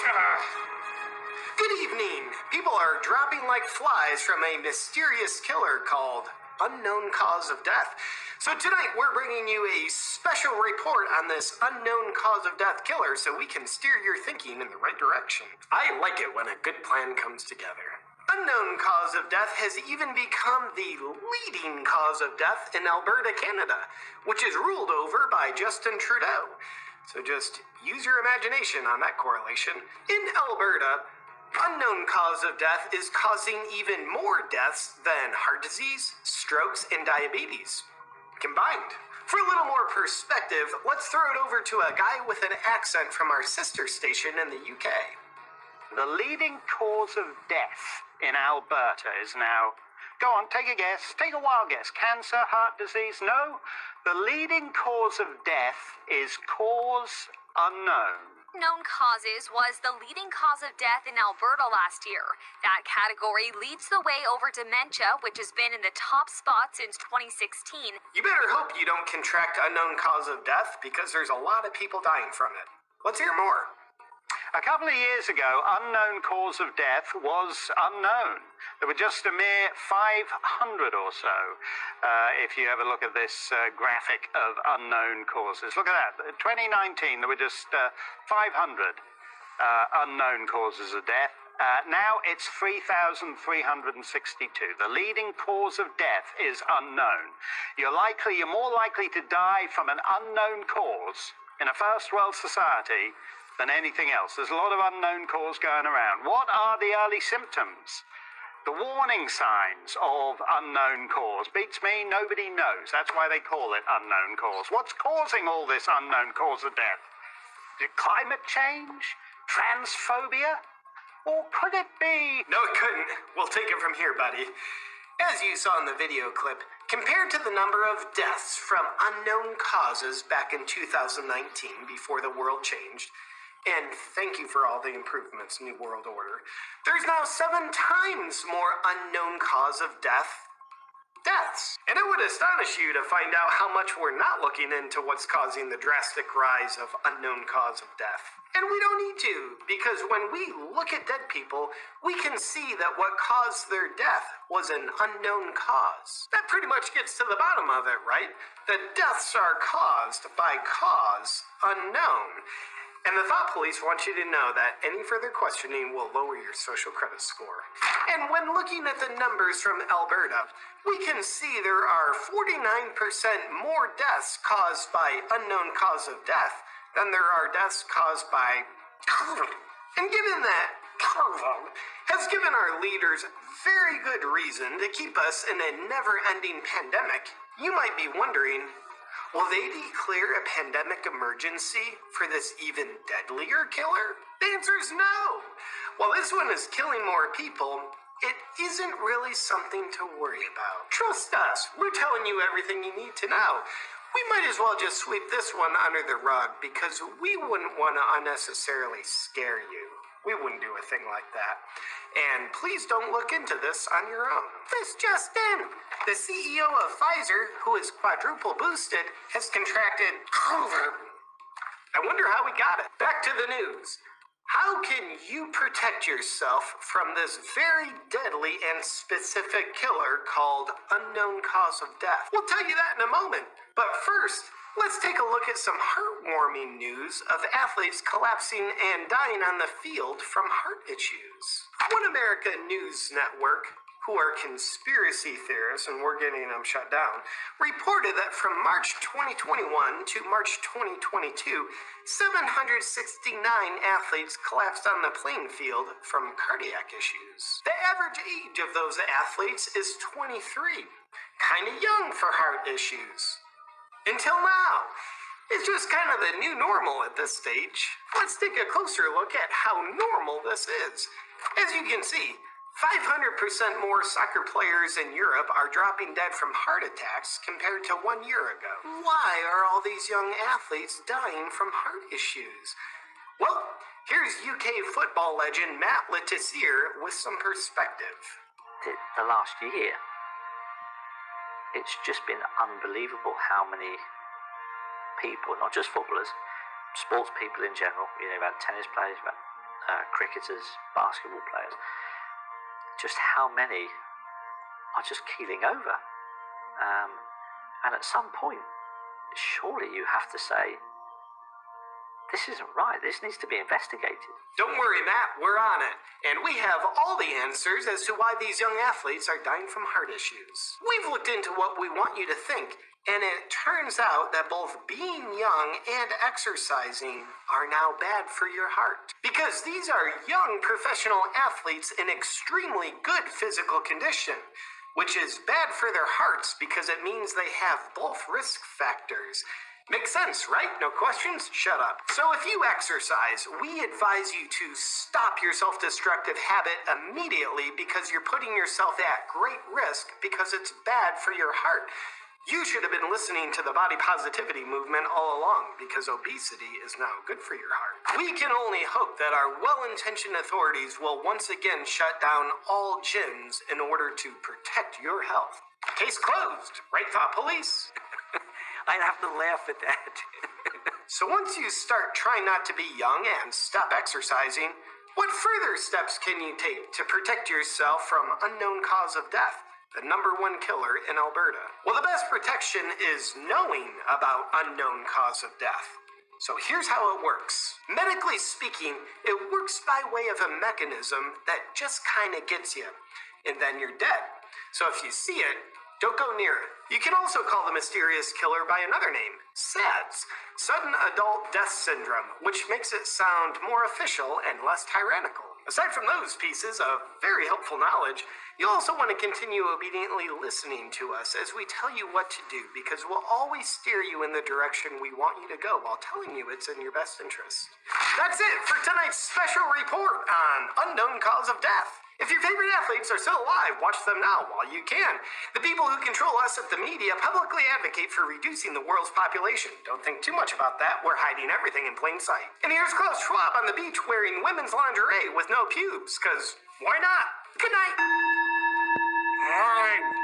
Good evening. People are dropping like flies from a mysterious killer called Unknown Cause of Death. So tonight we're bringing you a special report on this unknown cause of death killer so we can steer your thinking in the right direction. I like it when a good plan comes together. Unknown cause of death has even become the leading cause of death in Alberta, Canada, which is ruled over by Justin Trudeau. So just use your imagination on that correlation. In Alberta, unknown cause of death is causing even more deaths than heart disease, strokes, and diabetes combined. For a little more perspective, let's throw it over to a guy with an accent from our sister station in the UK. The leading cause of death in Alberta is now, go on, take a guess, take a wild guess, cancer, heart disease, no? The leading cause of death is cause unknown. Known causes was the leading cause of death in Alberta last year. That category leads the way over dementia, which has been in the top spot since 2016. You better hope you don't contract unknown cause of death because there's a lot of people dying from it. Let's hear more. A couple of years ago, unknown cause of death was unknown. There were just a mere 500 or so, if you ever look at this graphic of unknown causes. Look at that. 2019, there were just 500 unknown causes of death. Now it's 3,362. The leading cause of death is unknown. You're more likely to die from an unknown cause in a first world society than anything else. There's a lot of unknown cause going around. What are the early symptoms? The warning signs of unknown cause. Beats me, nobody knows. That's why they call it unknown cause. What's causing all this unknown cause of death? Is it climate change? Transphobia? Or could it be... No, it couldn't. We'll take it from here, buddy. As you saw in the video clip, compared to the number of deaths from unknown causes back in 2019 before the world changed, and thank you for all the improvements, New World Order, there's now 7 times more unknown cause of deaths. And it would astonish you to find out how much we're not looking into what's causing the drastic rise of unknown cause of death. And we don't need to, because when we look at dead people, we can see that what caused their death was an unknown cause. That pretty much gets to the bottom of it, right? The deaths are caused by cause unknown. And the Thought Police want you to know that any further questioning will lower your social credit score. And when looking at the numbers from Alberta, we can see there are 49% more deaths caused by unknown cause of death than there are deaths caused by COVID. And given that COVID has given our leaders very good reason to keep us in a never-ending pandemic, you might be wondering, will they declare a pandemic emergency for this even deadlier killer? The answer is no. While this one is killing more people, it isn't really something to worry about. Trust us, we're telling you everything you need to know. We might as well just sweep this one under the rug because we wouldn't want to unnecessarily scare you. We wouldn't do a thing like that. And please don't look into this on your own. This just in. The CEO of Pfizer, who is quadruple boosted, has contracted COVID. I wonder how we got it. Back to the news. How can you protect yourself from this very deadly and specific killer called unknown cause of death? We'll tell you that in a moment. But first, let's take a look at some heartwarming news of athletes collapsing and dying on the field from heart issues. One America News Network, who are conspiracy theorists, and we're getting them shut down, reported that from March 2021 to March 2022, 769 athletes collapsed on the playing field from cardiac issues. The average age of those athletes is 23, kind of young for heart issues. Until now. It's just kind of the new normal at this stage. Let's take a closer look at how normal this is. As you can see, 500% more soccer players in Europe are dropping dead from heart attacks compared to 1 year ago. Why are all these young athletes dying from heart issues? Well, here's UK football legend Matt Le Tissier with some perspective. The last year, it's just been unbelievable how many people, not just footballers, sports people in general, you know, about tennis players, about cricketers, basketball players, just how many are just keeling over. And at some point, surely you have to say, this isn't right. This needs to be investigated. Don't worry, Matt. We're on it. And we have all the answers as to why these young athletes are dying from heart issues. We've looked into what we want you to think, and it turns out that both being young and exercising are now bad for your heart. Because these are young professional athletes in extremely good physical condition, which is bad for their hearts because it means they have both risk factors. Makes sense, right? No questions? Shut up. So if you exercise, we advise you to stop your self-destructive habit immediately because you're putting yourself at great risk because it's bad for your heart. You should have been listening to the body positivity movement all along because obesity is now good for your heart. We can only hope that our well-intentioned authorities will once again shut down all gyms in order to protect your health. Case closed. Right, Thought Police? I'd have to laugh at that. So once you start trying not to be young and stop exercising, what further steps can you take to protect yourself from unknown cause of death, the #1 killer in Alberta? Well, the best protection is knowing about unknown cause of death. So here's how it works. Medically speaking, it works by way of a mechanism that just kind of gets you, and then you're dead. So if you see it, don't go near it. You can also call the mysterious killer by another name, SADS, Sudden Adult Death Syndrome, which makes it sound more official and less tyrannical. Aside from those pieces of very helpful knowledge, you'll also want to continue obediently listening to us as we tell you what to do, because we'll always steer you in the direction we want you to go while telling you it's in your best interest. That's it for tonight's special report on unknown cause of death. If your favorite athletes are still alive, watch them now while you can. The people who control us at the media publicly advocate for reducing the world's population. Don't think too much about that. We're hiding everything in plain sight. And here's Klaus Schwab on the beach wearing women's lingerie with no pubes, because why not? Good night. All right.